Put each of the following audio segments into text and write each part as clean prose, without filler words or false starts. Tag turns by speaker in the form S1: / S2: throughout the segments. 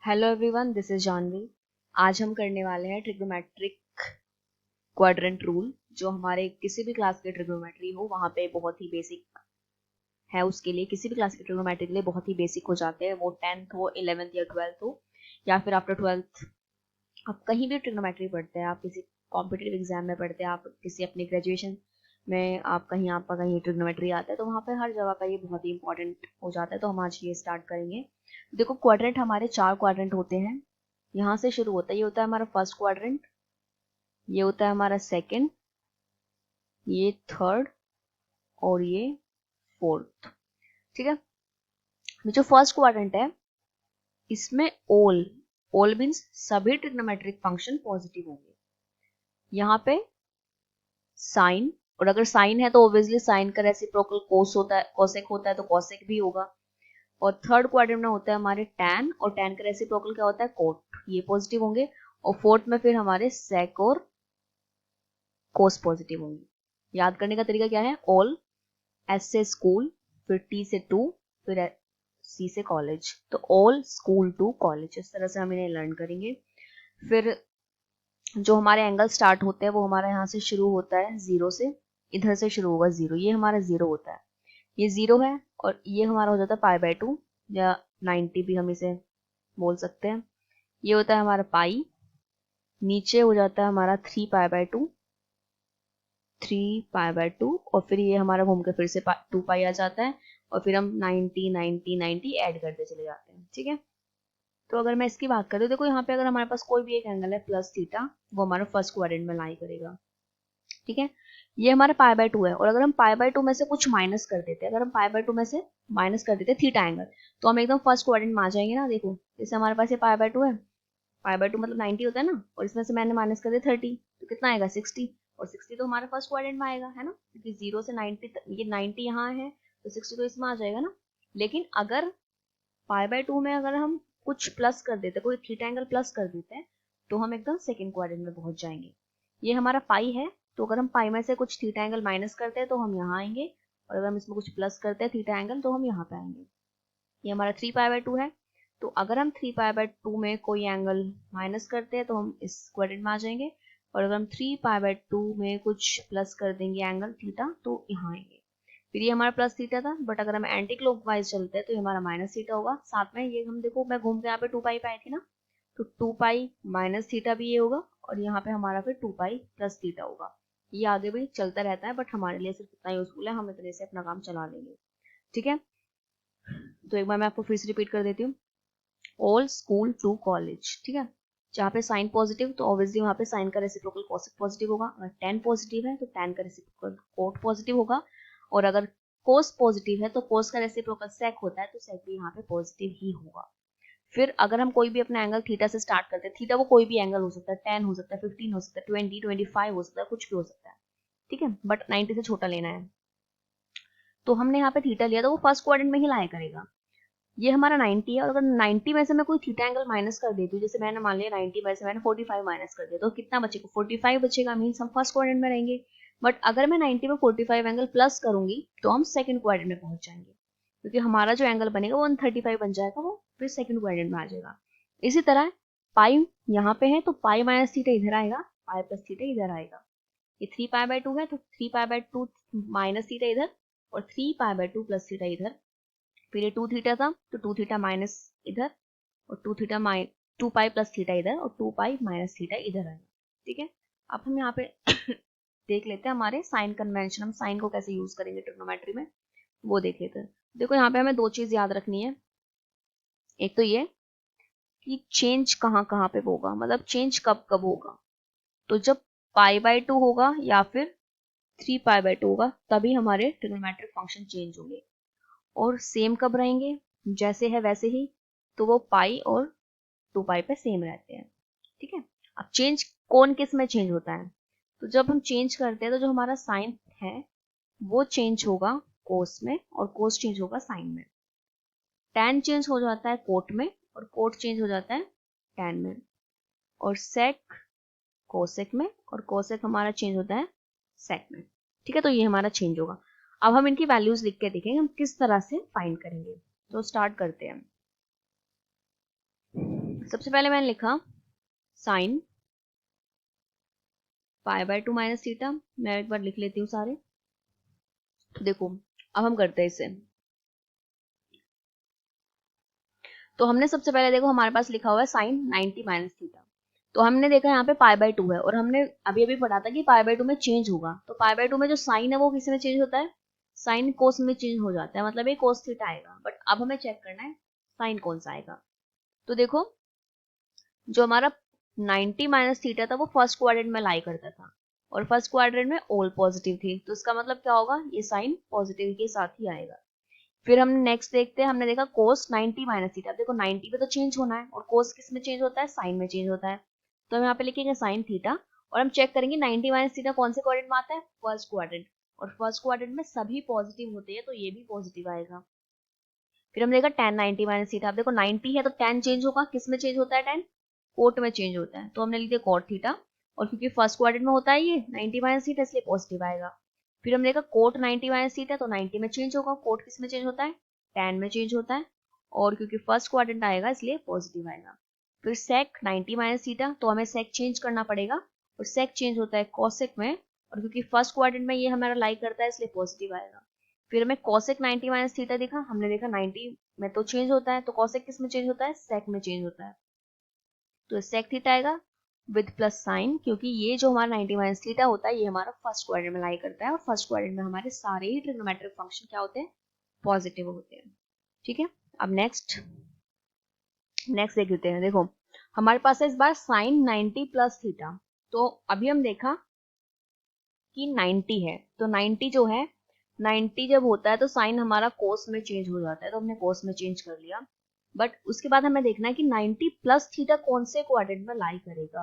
S1: Hello everyone, this is Janvi. आज हम करने वाले हैं ट्रिग्नोमेट्रिक क्वाड्रेंट रूल, जो हमारे किसी भी क्लास के ट्रिग्नोमेट्री हो वहाँ पे बहुत ही बेसिक है। उसके लिए किसी भी क्लास के ट्रिग्नोमेट्री के लिए बहुत ही बेसिक हो जाते हैं, वो 10th हो, 11th या 12th हो, या फिर आफ्टर 12th आप कहीं भी ट्रिग्नोमेट्री पढ़ते हैं, आप किसी कॉम्पिटिटिव एग्जाम में पढ़ते हैं, आप किसी अपनी ग्रेजुएशन में आप कहीं आपका कहीं ट्रिग्नोमेट्री आता है, तो वहाँ पे हर जगह का ये बहुत ही इंपॉर्टेंट हो जाता है। तो हम आज ये स्टार्ट करेंगे। देखो, क्वाड्रेंट हमारे 4 क्वाड्रेंट होते हैं। यहाँ से शुरू होता है, ये होता है हमारा फर्स्ट क्वाड्रेंट, ये होता है हमारा सेकंड, ये थर्ड और ये फोर्थ। ठीक है। जो फर्स्ट क्वाड्रेंट है, इसमें ऑल मीन्स सभी ट्रिग्नोमेट्रिक फंक्शन पॉजिटिव होंगे। यहाँ पे साइन, और अगर साइन है तो ऑब्वियसली साइन का रेसिप्रोकल कोस होता है, कोसेक होता है, तो कोसेक भी होगा। और थर्ड क्वाड्रेंट में होता है हमारे टैन, और टैन का रेसिप्रोकल क्या होता है, कोट, ये पॉजिटिव होंगे। और फोर्थ में फिर हमारे सेक और कोस पॉजिटिव होंगे। याद करने का तरीका क्या है, ऑल, एस से स्कूल, फिर टी से टू, फिर सी से कॉलेज, तो ऑल स्कूल टू कॉलेज, इस तरह से हम इन्हें लर्न करेंगे। फिर जो हमारे एंगल स्टार्ट होते हैं वो हमारा यहाँ से शुरू होता है जीरो से, इधर से शुरू होगा जीरो, ये हमारा जीरो होता है, ये जीरो है। और ये हमारा हो जाता है पाई बाय 2 या 90 भी हम इसे बोल सकते हैं। ये होता है हमारा पाई, नीचे हो जाता है हमारा 3 पाई बाय 2, 3 पाई बाय 2, और फिर ये हमारा घूम के फिर से 2 पाई आ जाता है, और फिर हम 90 90 90 ऐड करते चले जाते हैं। ठीक है। तो अगर मैं इसकी बात करूँ, देखो यहाँ पे अगर हमारे पास कोई भी एक एंगल है प्लस थीटा, वो हमारा फर्स्ट क्वाड्रेंट में लाई करेगा। ठीक है। ये हमारा पाई बाय 2 है, और अगर हम पाई बाय 2 में से कुछ माइनस कर देते हैं, अगर हम पाई बाय 2 में से माइनस कर देते हैं थीटा एंगल, तो हम एकदम फर्स्ट क्वाड्रेंट में आ जाएंगे ना। देखो, जैसे हमारे पास ये पाई बाय 2 है, पाई बाय 2 मतलब 90 होता है ना, और इसमें से मैंने माइनस कर दिया 30, तो कितना आएगा 60, और 60 तो हमारे फर्स्ट क्वाड्रेंट में आएगा, है ना, क्योंकि 0 से 90 ये 90 यहाँ है, तो 60 तो इसमें आ जाएगा ना। लेकिन अगर पाई बाय 2 में अगर हम कुछ प्लस कर देते, कोई थीटा एंगल प्लस कर देते हैं, तो हम एकदम सेकंड क्वाड्रेंट में पहुंच जाएंगे। ये हमारा पाई है, तो अगर हम पाई में से कुछ थीटा एंगल माइनस करते हैं तो हम यहाँ आएंगे, और अगर हम इसमें कुछ प्लस करते हैं थीटा एंगल, तो हम यहाँ पे आएंगे। ये हमारा 3 पाई बाय 2 है, तो अगर हम 3 पाई बाय 2 में कोई एंगल माइनस करते हैं तो हम इस क्वाड्रेंट में आ जाएंगे, और अगर हम 3 पाई बाय 2 में कुछ प्लस कर देंगे एंगल थीटा, तो यहाँ आएंगे। फिर ये हमारा प्लस थीटा था, बट अगर हम एंटी क्लॉकवाइज चलते हैं तो ये हमारा माइनस थीटा होगा। साथ में ये हम देखो, मैं घूम के यहाँ पे 2 पाई पे आई थी ना, तो 2 पाई माइनस थीटा भी ये होगा, और यहाँ पे हमारा फिर 2 पाई प्लस थीटा होगा। ये आगे भी चलता रहता है, बट हमारे लिए सिर्फ इतना यूजफुल है, हम इतने से अपना काम चला लेंगे। ठीक है। तो एक बार मैं आपको फिर से रिपीट कर देती हूँ, ऑल स्कूल टू कॉलेज। ठीक है। जहाँ पे साइन पॉजिटिव, तो ऑब्वियसली वहाँ पे साइन का रेसिप्रोकल कोसेक पॉजिटिव होगा। अगर टेन पॉजिटिव है तो टेन का रेसिप्रोकल कोट पॉजिटिव होगा, और अगर कोस पॉजिटिव है तो कोस का रेसिप्रोकल सेक होता है, तो सेक भी यहाँ पे पॉजिटिव ही होगा। फिर अगर हम कोई भी अपना एंगल थीटा से स्टार्ट करते हैं, थीटा वो कोई भी एंगल हो सकता है, 10 हो सकता है, 15 हो सकता है, 20 25 हो सकता है, कुछ भी हो सकता है। ठीक है, बट 90 से छोटा लेना है। तो हमने यहाँ पे थीटा लिया, तो वो फर्स्ट क्वाड्रेंट में ही लाया करेगा। ये हमारा 90 है, और अगर 90 में से मैं कोई थीटा एंगल माइनस कर देती हूँ, जैसे मैंने मान लिया 90 में से मैंने 45 माइनस कर दिया, तो कितना बचेगा, 45 बचेगा, मीन्स हम फर्स्ट क्वाड्रेंट में रहेंगे। बट अगर मैं 90 में 45 एंगल प्लस करूंगी, तो हम सेकंड क्वाड्रेंट में पहुंच जाएंगे, क्योंकि हमारा जो एंगल बनेगा वो 135 बन जाएगा, वो फिर सेकंड क्वाड्रेंट में आ जाएगा। इसी तरह पाई यहाँ पे है, तो पाई माइनस थीटा इधर आएगा, पाई प्लस थीटा इधर आएगा। ये 3 पाई बाय 2 है, तो 3 पाई बाय 2 माइनस थीटा इधर, और 3 पाई बाय 2 प्लस थीटा इधर। फिर ये 2 थीटा था, तो 2 थीटा माइनस इधर, और 2 थीटा 2 पाई प्लस थीटा इधर, और 2 पाई माइनस थीटा इधर आएगा। ठीक है। अब हम यहाँ पे देख लेते हैं हमारे साइन कन्वेंशन, हम साइन को कैसे यूज करेंगे ट्रिग्नोमेट्री में, वो देख लेते हैं। देखो, यहाँ पे हमें दो चीज याद रखनी है। एक तो ये कि चेंज कहाँ कहाँ पे होगा, मतलब चेंज कब कब होगा, तो जब पाई बाय 2 होगा या फिर 3 पाई बाय 2 होगा, तभी हमारे ट्रिग्नोमेट्रिक फंक्शन चेंज होंगे। और सेम कब रहेंगे, जैसे है वैसे ही, तो वो पाई और 2 पाई पे सेम रहते हैं। ठीक है। अब चेंज कौन किस में चेंज होता है, तो जब हम चेंज करते हैं तो जो हमारा साइन है वो चेंज होगा कोस में, और कोस चेंज होगा साइन में। टैन चेंज हो जाता है कोट में, और कोट चेंज हो जाता है टैन में, और सेक कोसेक में, और कोसेक हमारा चेंज होता है सेक में। ठीक है। तो ये हमारा चेंज होगा। अब हम इनकी वैल्यूज लिख के देखेंगे हम किस तरह से फाइंड करेंगे। तो स्टार्ट करते हैं। सबसे पहले मैंने लिखा साइन π/2 माइनस थीटा। मैं एक बार लिख लेती हूँ सारे। तो देखो अब हम करते हैं इसे। तो हमने सबसे पहले देखो हमारे पास लिखा हुआ है साइन 90 माइनस थीटा। तो हमने देखा यहाँ पे π/2 है और हमने अभी अभी पढ़ा था कि π/2 में चेंज होगा। तो π/2 में जो साइन है वो किस में चेंज होता है? साइन कोस में चेंज हो जाता है, मतलब ये कोस थीटा आएगा। बट अब हमें चेक करना है साइन कौन सा आएगा। तो देखो जो हमारा 90 माइनस थीटा था वो फर्स्ट क्वाड्रेंट में लाई करता था और फर्स्ट क्वाड्रेंट में ऑल पॉजिटिव थी। तो इसका मतलब क्या होगा? ये साइन पॉजिटिव के साथ ही आएगा। फिर हम नेक्स्ट देखते हैं, हमने देखा कोस 90 माइनस थीटा। देखो 90 पे तो चेंज होना है और कोस किस में चेंज होता है? साइन में चेंज होता है। तो हम यहाँ पे लिखेंगे साइन थीटा और हम चेक करेंगे 90 माइनस थीटा कौन से क्वाड्रेंट में आता है? First quadrant. और फर्स्ट क्वाड्रेंट में सभी पॉजिटिव होते हैं तो ये भी पॉजिटिव आएगा। फिर हम देखा tan 90 माइनस थीटा। अब देखो 90 है तो tan चेंज होगा, किस में चेंज होता है? tan कोट में चेंज होता है। तो हमने लिख दिया कॉट थीटा और क्योंकि फर्स्ट क्वाड्रेंट में होता है ये 90 माइनस थीटा इसलिए पॉजिटिव आएगा। फिर हम देखा कोट 90 माइनस थीटा तो 90 में चेंज होगा, कोट किस में चेंज होता है? tan में चेंज होता है और क्योंकि फर्स्ट क्वाड्रेंट आएगा इसलिए पॉजिटिव आएगा। फिर sec 90 माइनस थीटा तो हमें sec चेंज करना पड़ेगा और sec चेंज होता है cosec में और क्योंकि फर्स्ट क्वाड्रेंट में ये हमारा लाई करता है इसलिए पॉजिटिव आएगा। फिर हमें cosec 90 माइनस थीटा दिखा, हमने देखा 90 में तो चेंज होता है तो cosec किस में चेंज होता है? sec में चेंज होता है। तो sec थीटा आएगा विद प्लस साइन, क्योंकि ये जो हमारा 90 माइनस थीटा होता है ये हमारा फर्स्ट क्वाड्रेंट में लाई करता है और फर्स्ट क्वाड्रेंट में हमारे सारे ही ट्रिग्नोमेट्रिक फंक्शन क्या होते हैं? पॉजिटिव होते हैं। ठीक है, अब नेक्स्ट देख लेते हैं। देखो हमारे पास है इस बार साइन 90 प्लस थीटा। तो अभी हम देखा कि 90 है तो 90 जो है 90 जब होता है तो साइन हमारा कोस में चेंज हो जाता है तो हमने कोस में चेंज कर लिया। बट उसके बाद हमें देखना है कि 90 प्लस थीटा कौन से क्वाड्रेंट में लाई करेगा।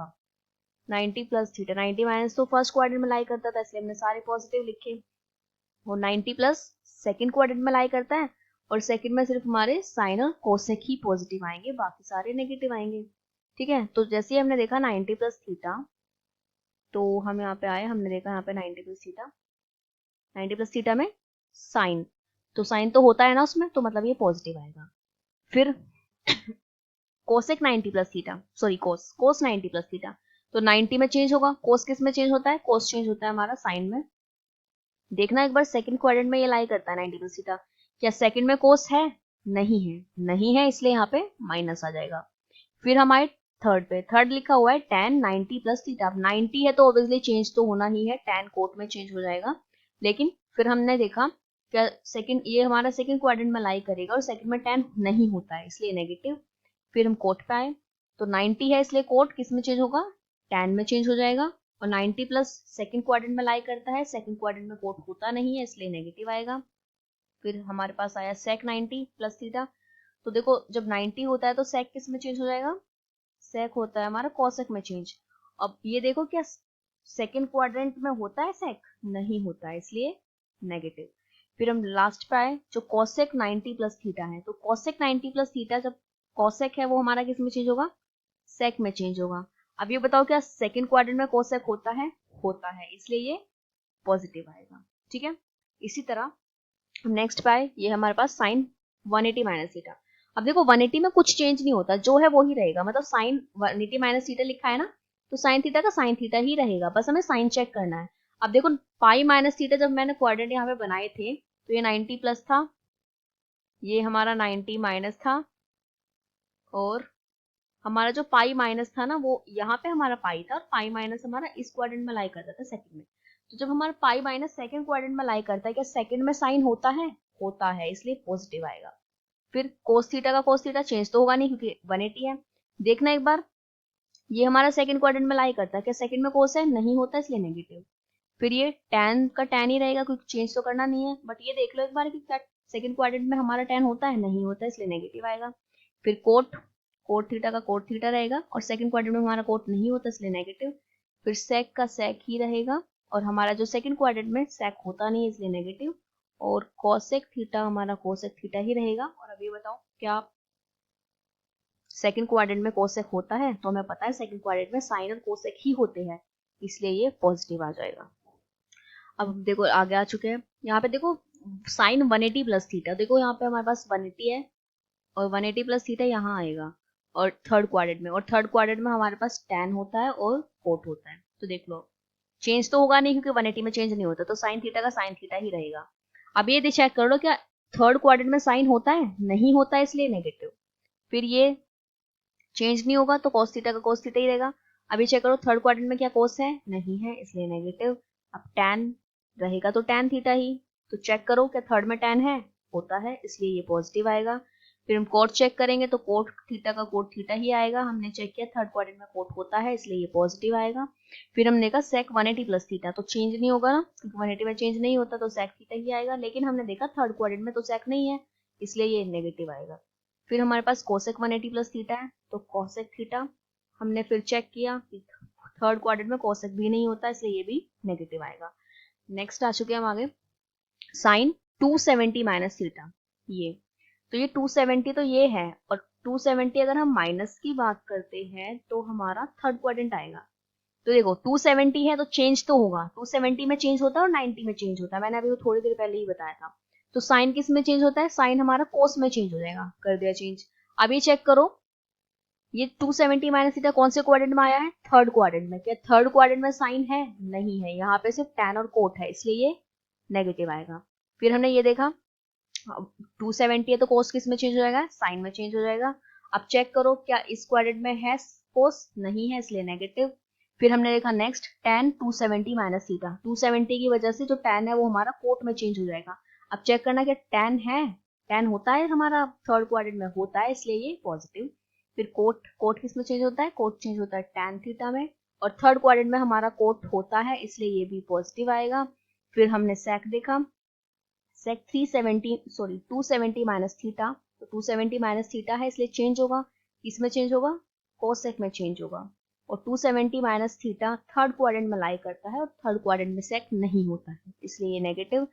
S1: 90 प्लस थीटा, 90 माइनस तो फर्स्ट क्वाड्रेंट में लाई करता था इसलिए हमने सारे पॉजिटिव लिखे और 90 प्लस सेकंड क्वाड्रेंट में लाई करता है और सेकंड में सिर्फ हमारे साइन और कोसेक ही पॉजिटिव आएंगे, बाकी सारे नेगेटिव आएंगे। ठीक है, तो जैसे ही हमने देखा 90 प्लस थीटा तो हम यहाँ पे आए, हमने देखा यहाँ पे 90 प्लस थीटा, 90 प्लस थीटा में साइन, तो साइन तो होता है ना उसमें तो मतलब ये पॉजिटिव आएगा। फिर कोसेक 90 प्लस थीटा, सॉरी कोस 90 प्लस थीटा, तो 90 में चेंज होगा, कोस किस में चेंज होता है? कोस चेंज होता है हमारा साइन में। देखना एक बार सेकंड क्वाड्रेंट में ये लाई करता है 90 प्लस थीटा, क्या सेकंड में कोस है? नहीं है, नहीं है इसलिए यहाँ पे माइनस आ जाएगा। फिर हम आए थर्ड पे, थर्ड लिखा हुआ है tan 90 प्लस थीटा। 90 है तो ऑब्वियसली चेंज तो होना ही है, tan कोट में चेंज हो जाएगा। लेकिन फिर हमने देखा क्या सेकंड ये हमारा सेकंड क्वाड्रेंट में लाई करेगा और सेकंड में tan नहीं होता है इसलिए नेगेटिव। फिर हम कोट पे आए तो 90 है इसलिए कोट किस में चेंज होगा? tan में चेंज हो जाएगा और 90 प्लस सेकंड क्वाड्रेंट में लाई करता है, सेकंड क्वाड्रेंट में कोट होता नहीं है इसलिए नेगेटिव आएगा। फिर हमारे पास आया sec 90 प्लस थीटा। तो देखो जब 90 होता है तो sec किस में चेंज हो जाएगा? sec होता है हमारा cosec में चेंज। अब ये देखो क्या सेकंड क्वाड्रेंट में होता है sec? नहीं होता है इसलिए नेगेटिव। फिर हम लास्ट पे आए जो cosec 90 प्लस थीटा है, तो cosec 90 प्लस थीटा जब cosec है वो हमारा किस में चेंज होगा? sec में चेंज होगा। अब ये बताओ क्या सेकंड क्वाड्रेंट में cosec होता है? होता है, इसलिए ये पॉजिटिव आएगा। ठीक है, इसी तरह नेक्स्ट पे आए, ये हमारे पास साइन 180 माइनस थीटा। अब देखो 180 में कुछ चेंज नहीं होता, जो है वो ही रहेगा, मतलब साइन 180 माइनस थीटा लिखा है ना तो साइन थीटा का साइन थीटा ही रहेगा, बस हमें साइन चेक करना है। अब देखो पाई माइनस थीटा जब मैंने क्वाड्रेंट यहाँ पे बनाए थे तो ये 90 प्लस था, ये हमारा 90 माइनस था और हमारा जो पाई माइनस था ना वो यहाँ पे हमारा पाई था और पाई माइनस हमारा इस क्वाड्रेंट में लाई करता था सेकंड में। तो जब हमारा पाई माइनस सेकंड क्वाड्रेंट में लाई करता है, क्या सेकंड में साइन होता है? होता है, इसलिए पॉजिटिव आएगा। फिर कोस थीटा का कोस थीटा चेंज तो होगा नहीं क्योंकि 180 है। देखना एक बार ये हमारा सेकंड क्वाड्रेंट में लाई करता है, क्या सेकंड में कोस है? नहीं होता इसलिए नेगेटिव। फिर ये tan का tan ही रहेगा क्योंकि चेंज तो करना नहीं है, बट ये देख लो एक बार कि क्या सेकंड क्वाड्रेंट में हमारा tan होता है? नहीं होता इसलिए नेगेटिव आएगा। फिर कोट थीटा का कोट थीटा रहेगा और सेकंड क्वाड्रेंट में हमारा कोट नहीं होता इसलिए नेगेटिव। फिर sec का sec ही रहेगा और हमारा जो सेकंड क्वाड्रेंट में sec होता नहीं है इसलिए नेगेटिव और cosec थीटा हमारा cosec थीटा ही रहेगा। और अभी बताओ क्या सेकंड क्वाड्रेंट में cosec होता है? तो हमें पता है सेकंड क्वाड्रेंट में साइन और cosec ही होते हैं इसलिए ये पॉजिटिव आ जाएगा। अब देखो आगे आ चुके हैं, यहाँ पे देखो साइन 180 प्लस थीटा, देखो यहाँ पे हमारे पास 180 है और 180 प्लस थीटा यहाँ आएगा और थर्ड क्वाड्रेंट में, और थर्ड क्वाड्रेंट में हमारे पास tan होता है और कोट होता है। तो देख लो चेंज तो होगा नहीं क्योंकि 180 में चेंज नहीं होता, तो साइन थीटा का साइन थीटा ही रहेगा। अब ये चेक कर लो क्या थर्ड क्वाड्रेंट में साइन होता है, नहीं होता है इसलिए नेगेटिव। फिर ये चेंज नहीं होगा तो cos थीटा का cos थीटा ही रहेगा। अभी चेक करो थर्ड क्वाड्रेंट में क्या cos है, नहीं है इसलिए नेगेटिव। अब tan रहेगा तो tan थीटा ही, तो चेक करो क्या थर्ड में tan है, होता है इसलिए ये पॉजिटिव आएगा। फिर हम कोट चेक करेंगे तो कोट थीटा का कोट थीटा ही आएगा, हमने चेक किया थर्ड क्वाड्रेंट में कोट होता है इसलिए ये पॉजिटिव आएगा। फिर हमने देखा sec 180 प्लस थीटा, तो चेंज नहीं होगा ना क्योंकि 180 में चेंज नहीं होता तो sec थीटा ही आएगा, लेकिन हमने देखा थर्ड क्वाड्रेंट में तो sec नहीं है इसलिए ये नेगेटिव आएगा। फिर हमारे पास कोसेक 180 प्लस थीटा है, तो कोसेक थीटा हमने फिर चेक किया कि थर्ड क्वाड्रेंट में कोसेक भी नहीं होता इसलिए ये भी नेगेटिव आएगा। नेक्स्ट आ चुके हम आगे, साइन 270 माइनस थीटा। ये तो ये 270 तो ये है, और 270 अगर हम माइनस की बात करते हैं तो हमारा थर्ड क्वाड्रेंट आएगा। तो देखो 270 है तो चेंज तो होगा, 270 में चेंज होता है और 90 में चेंज होता है, मैंने अभी वो थोड़ी देर पहले ही बताया था। तो साइन किस में चेंज होता है, साइन हमारा कोस में चेंज हो जाएगा, कर दिया चेंज। अब ये चेक करो ये 270 माइनस थीटा कौन से क्वाड्रेंट में आया है, थर्ड क्वाड्रेंट में। क्या थर्ड क्वाड्रेंट में साइन है, नहीं है, यहाँ पे सिर्फ tan और कोट है इसलिए ये नेगेटिव आएगा। फिर हमने ये देखा 270 है तो कोस किस में चेंज हो जाएगा, साइन में चेंज हो जाएगा। अब चेक करो क्या इस क्वाड्रेंट में है कोस, नहीं है इसलिए नेगेटिव। फिर हमने देखा नेक्स्ट tan 270 माइनस थीटा, 270 की वजह से जो tan है वो हमारा कोट में चेंज हो जाएगा। अब चेक करना क्या tan है, tan होता है हमारा थर्ड क्वाड्रेंट में, होता है इसलिए ये पॉजिटिव। फिर कोट, कोट किस में चेंज होता है, कोट चेंज होता है tan थीटा में, और थर्ड क्वाड्रेंट में हमारा कोट होता है इसलिए ये भी पॉजिटिव आएगा। फिर हमने sec देखा, sec 270 माइनस थीटा, तो 270 माइनस थीटा है इसलिए चेंज होगा, किसमें चेंज होगा, कोसेक में चेंज होगा। और 270 माइनस थीटा थर्ड क्वाड्रेंट में लाई करता है और थर्ड क्वाड्रेंट में सेक नहीं होता है इसलिए ये नेगेटिव।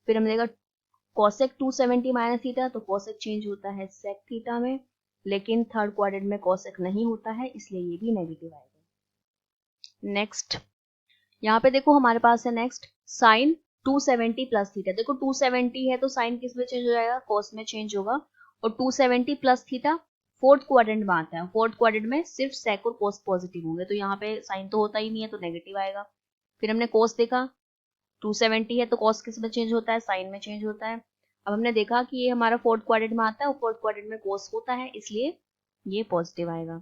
S1: फिर हमने देखा कोसेक 270 माइनस थीटा, तो कोसेक चेंज होता है सेक थीटा में, लेकिन थर्ड क्वाड्रेंट में कोसेक नहीं होता है इसलिए ये भी नेगेटिव आएगा। नेक्स्ट यहाँ पे देखो हमारे पास है नेक्स्ट साइन 270 प्लस थीटा। देखो 270 है तो साइन किस में चेंज हो जाएगा, कोस में चेंज होगा। और 270 प्लस थीटा फोर्थ क्वाड्रेंट में आता है, फोर्थ क्वाड्रेंट में सिर्फ सेक और कोस पॉजिटिव होंगे, तो यहाँ पे साइन तो होता ही नहीं है तो नेगेटिव आएगा। फिर हमने कोस देखा 270 है तो कोस किस में चेंज होता है, साइन में चेंज होता है। अब हमने देखा कि ये हमारा फोर्थ क्वाड्रेंट में आता है और फोर्थ क्वाड्रेंट में कोस होता है इसलिए ये पॉजिटिव आएगा।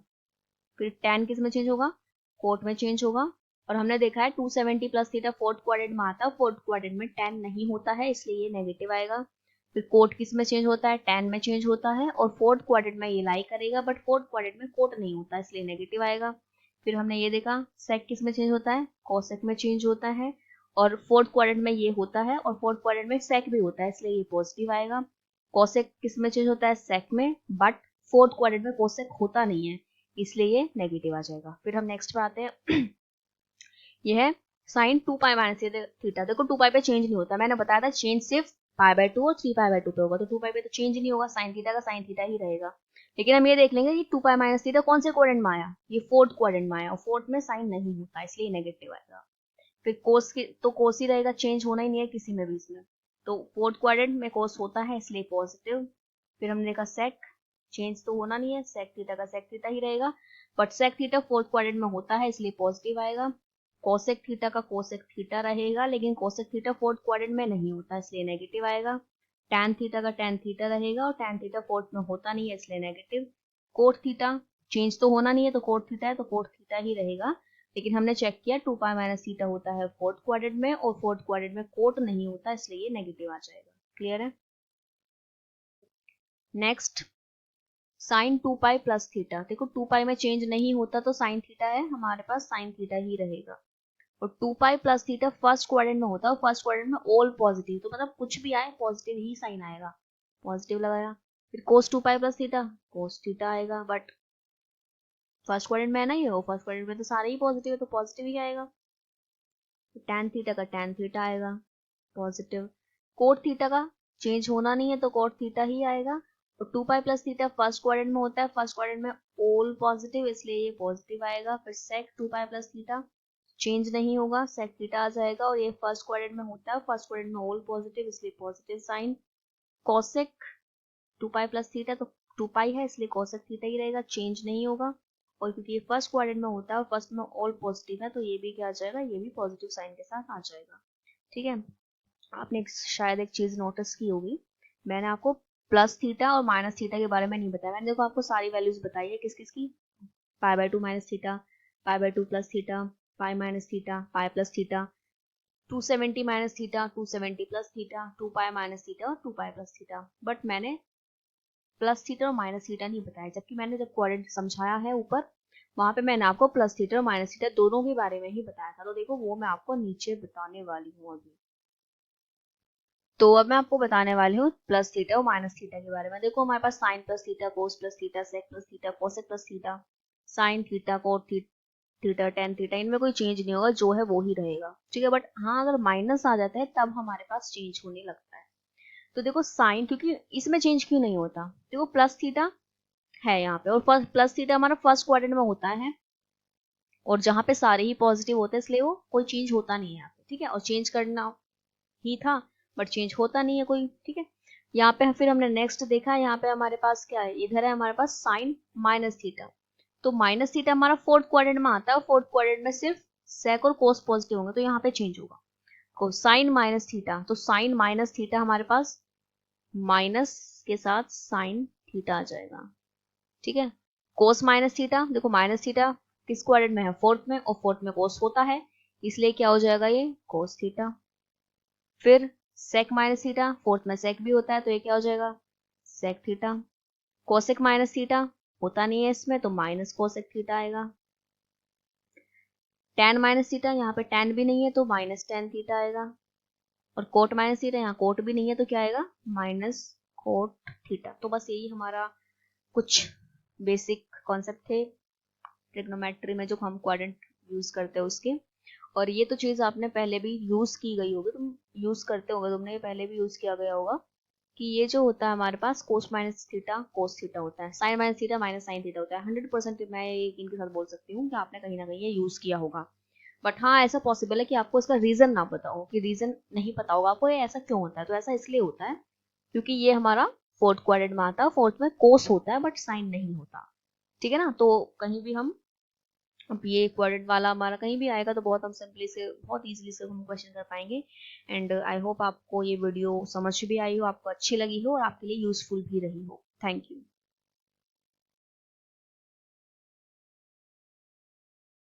S1: फिर tan किस में चेंज होगा, कोट में चेंज होगा। और हमने देखा है 270 प्लस थीटा फोर्थ क्वाड्रेंट में आता है, फोर्थ क्वाड्रेंट में tan नहीं होता है इसलिए ये नेगेटिव आएगा। फिर कोट किस में चेंज होता है, tan में चेंज होता है, और फोर्थ क्वाड्रेंट में ये लाई करेगा बट फोर्थ क्वाड्रेंट में कोट नहीं होता इसलिए नेगेटिव आएगा। फिर हमने ये देखा सेक किस में चेंज होता है, कोसेक में चेंज होता है, और फोर्थ क्वाड्रेंट में ये होता है और फोर्थ क्वाड्रेंट में सेक भी होता है इसलिए ये पॉजिटिव आएगा। कोसेक किस में चेंज होता है, सेक में, बट फोर्थ क्वाड्रेंट में कोसेक होता नहीं है इसलिए ये नेगेटिव आ जाएगा। फिर हम नेक्स्ट पे आते हैं ये है साइन 2 पाई माइनस थीटा। देखो 2 पाई पे चेंज नहीं होता, मैंने बताया था चेंज सिर्फ पाई बाय 2 और 3 पाई बाय 2 पे होगा, तो 2 पाई पे तो चेंज नहीं होगा, साइन थीटा का साइन थीटा ही रहेगा। लेकिन हम ये देख लेंगे कि 2 पाई माइनस थीटा कौन से क्वाड्रेंट में आया, ये फोर्थ क्वाड्रेंट में आया, और फोर्थ में साइन नहीं होता इसलिए नेगेटिव आएगा। फिर कोस की तो कोस ही रहेगा, चेंज होना ही नहीं है किसी में भी इसमें, तो फोर्थ क्वाड्रेंट में कोस होता है इसलिए पॉजिटिव। फिर हमने देखा सेक, चेंज तो होना नहीं है, सेक थीटा का सेक थीटा ही रहेगा, but sec theta fourth quadrant में होता है इसलिए पॉजिटिव आएगा। कोसेक थीटा का कोसेक थीटा रहेगा, लेकिन कोसेक थीटा फोर्थ क्वाड्रेंट में नहीं होता इसलिए नेगेटिव आएगा। tan थीटा का tan थीटा रहेगा और tan थीटा फोर्थ में होता नहीं है इसलिए नेगेटिव। कोट थीटा चेंज तो होना नहीं है तो कोट थीटा है तो कोट थीटा ही रहेगा, लेकिन हमने चेक किया 2 पाई माइनस थीटा होता है फोर्थ क्वाड्रेंट में और फोर्थ क्वाड्रेंट में कोट नहीं होता इसलिए ये नेगेटिव आ जाएगा। क्लियर है। Next sine 2 pi plus theta. देखो 2 पाई में चेंज नहीं होता तो साइन थीटा है, हमारे पास साइन थीटा ही रहेगा। और 2 pi plus theta first quadrant में होता है, फर्स्ट क्वाड्रेंट में ऑल पॉजिटिव, तो मतलब कुछ भी आए पॉजिटिव ही साइन आएगा, पॉजिटिव लगाया। फिर कोस 2 pi plus theta, cos theta आएगा, बट फर्स्ट क्वाड्रेंट में है ना, ये हो फर्स्ट क्वाड्रेंट में तो सारे ही पॉजिटिव है तो पॉजिटिव ही आएगा। तो tan थीटा का tan थीटा आएगा पॉजिटिव। कोट थीटा का चेंज होना नहीं है तो कोट थीटा ही आएगा। और 2 pi plus theta first quadrant में होता है, फर्स्ट क्वाड्रेंट में ऑल पॉजिटिव इसलिए ये पॉजिटिव आएगा। फिर सेक 2 पाई प्लस थीटा चेंज नहीं होगा, सेक थीटा आ जाएगा, और ये फर्स्ट क्वाड्रेंट में होता है, फर्स्ट क्वाड्रेंट में ऑल पॉजिटिव इसलिए positive sine. Cosec 2 pi plus theta, तो 2 पाई है इसलिए कोसेक थीटा ही रहेगा, चेंज नहीं होगा। और क्योंकि ये फर्स्ट क्वाड्रेंट में होता है और फर्स्ट में ऑल पॉजिटिव है तो ये भी क्या आ जाएगा, ये भी पॉजिटिव साइन के साथ आ जाएगा। ठीक है, आपने शायद एक चीज नोटिस की होगी, मैंने आपको प्लस थीटा और माइनस थीटा के बारे में नहीं बताया। मैंने देखो आपको सारी वैल्यूज बताई है किस किस की, π/2 minus theta, π/2 plus theta, pi minus theta, pi plus theta, 270 minus theta, 270 plus theta, 2 pi minus theta और 2 पाई प्लस थीटा। बट मैंने प्लस थीटा और माइनस थीटा नहीं बताया, जबकि मैंने जब क्वाड्रेंट समझाया है ऊपर वहां पे मैंने आपको प्लस थीटा और माइनस थीटा दोनों के बारे में ही बताया था। तो देखो वो मैं आपको नीचे बताने वाली हूँ अभी। तो अब मैं आपको बताने वाली हूँ प्लस थीटा और माइनस थीटा के बारे में। देखो हमारे पास sine plus theta, cos plus theta, sec plus theta, cosec plus theta, sine theta, cot theta, tan theta, इनमें कोई चेंज नहीं होगा, जो है वो ही रहेगा। ठीक है, बट हाँ अगर माइनस आ जाता है तब हमारे पास चेंज होने लगता है। तो देखो साइन, क्योंकि इसमें चेंज क्यों नहीं होता, देखो प्लस थीटा है यहाँ पे और प्लस थीटा हमारा फर्स्ट क्वाड्रेंट में होता है और जहाँ पे सारे ही पॉजिटिव होते हैं इसलिए वो कोई चेंज होता नहीं है यहाँ पे। ठीक है, और चेंज करना ही था बट चेंज होता नहीं है कोई। ठीक है, यहाँ पे फिर हमने नेक्स्ट देखा, यहाँ पे हमारे पास क्या है, इधर है हमारे पास साइन माइनस थीटा। तो माइनस थीटा हमारा फोर्थ क्वाड्रेंट में आता है और फोर्थ क्वाड्रेंट में सिर्फ सेक और कोस पॉजिटिव होंगे तो यहाँ पे चेंज होगा। को साइन माइनस थीटा, तो साइन माइनस थीटा हमारे पास माइनस के साथ साइन थीटा आ जाएगा। ठीक है, कोस माइनस थीटा, देखो माइनस थीटा किस क्वाड्रेंट में है, फोर्थ में, और फोर्थ में कोस होता है इसलिए क्या हो जाएगा ये कोस थीटा। फिर सेक माइनस थीटा, फोर्थ में सेक भी होता है तो ये क्या हो जाएगा sec theta. Cosec minus theta होता नहीं है इसमें तो माइनस कोसेक थीटा आएगा। टेन माइनस थीटा, यहाँ पे टेन भी नहीं है तो माइनस टेन थीटा आएगा। और कोट माइनस थीटा, यहाँ कोट भी नहीं है तो क्या आएगा माइनस कोट थीटा। तो बस यही हमारा कुछ बेसिक कॉन्सेप्ट थे ट्रिग्नोमेट्री में जो हम क्वाड्रेंट यूज करते हैं उसके। और ये तो चीज आपने पहले भी यूज की गई होगी, तुम यूज करते होगे, तुमने ये पहले भी यूज किया गया होगा कि ये जो होता है हमारे पास cos minus theta cos theta होता है, sine minus theta minus sine theta होता है। 100% मैं इनके साथ बोल सकती हूँ कि आपने कहीं ना कहीं ये यूज किया होगा। बट हाँ ऐसा पॉसिबल है कि आपको इसका रीजन ना पता हो, कि रीजन नहीं पता होगा आपको ये ऐसा क्यों होता है। तो ऐसा इसलिए होता है क्योंकि ये हमारा फोर्थ क्वाड्रेंट में आता है, फोर्थ में कोस होता है बट साइन नहीं होता। ठीक है ना, तो कहीं भी हम, अब ये क्वाड्रेंट वाला हमारा कहीं भी आएगा तो बहुत हम सिंपली से बहुत इजीली से हम क्वेश्चन कर पाएंगे। एंड आई होप आपको ये वीडियो समझ भी आई हो, आपको अच्छी लगी हो और आपके लिए यूजफुल भी रही हो। Thank you.